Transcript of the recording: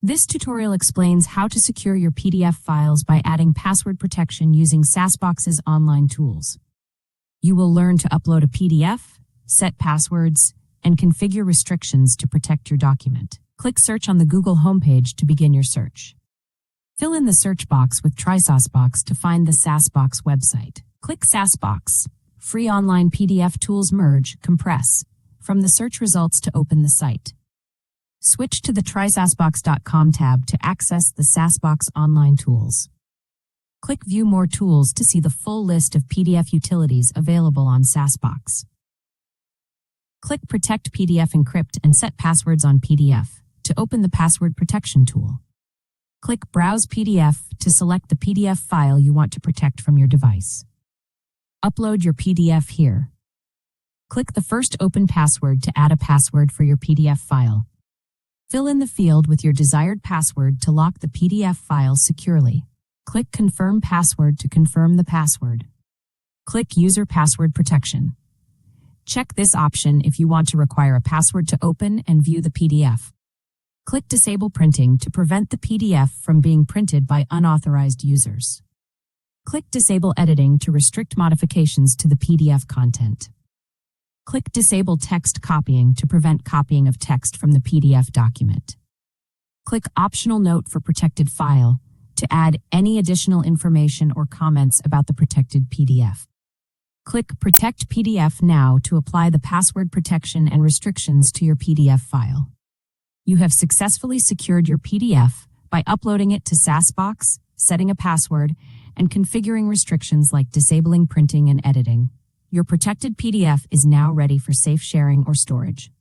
This tutorial explains how to secure your PDF files by adding password protection using SaaSBox's online tools. You will learn to upload a PDF, set passwords, and configure restrictions to protect your document. Click Search on the Google homepage to begin your search. Fill in the search box with TrySaasBox to find the SaaSBox website. Click SaaSBox. Free online PDF tools merge, compress from the search results to open the site. Switch to the TrySaasBox.com tab to access the SaaSBox online tools. Click View More Tools to see the full list of PDF utilities available on SaaSBox. Click Protect PDF Encrypt and set passwords on PDF to open the password protection tool. Click Browse PDF to select the PDF file you want to protect from your device. Upload your PDF here. Click the first open password to add a password for your PDF file. Fill in the field with your desired password to lock the PDF file securely. Click Confirm Password to confirm the password. Click User Password Protection. Check this option if you want to require a password to open and view the PDF. Click Disable Printing to prevent the PDF from being printed by unauthorized users. Click Disable Editing to restrict modifications to the PDF content. Click Disable Text Copying to prevent copying of text from the PDF document. Click Optional Note for Protected File to add any additional information or comments about the protected PDF. Click Protect PDF Now to apply the password protection and restrictions to your PDF file. You have successfully secured your PDF by uploading it to SaaSBox, setting a password, and configuring restrictions like disabling printing and editing. Your protected PDF is now ready for safe sharing or storage.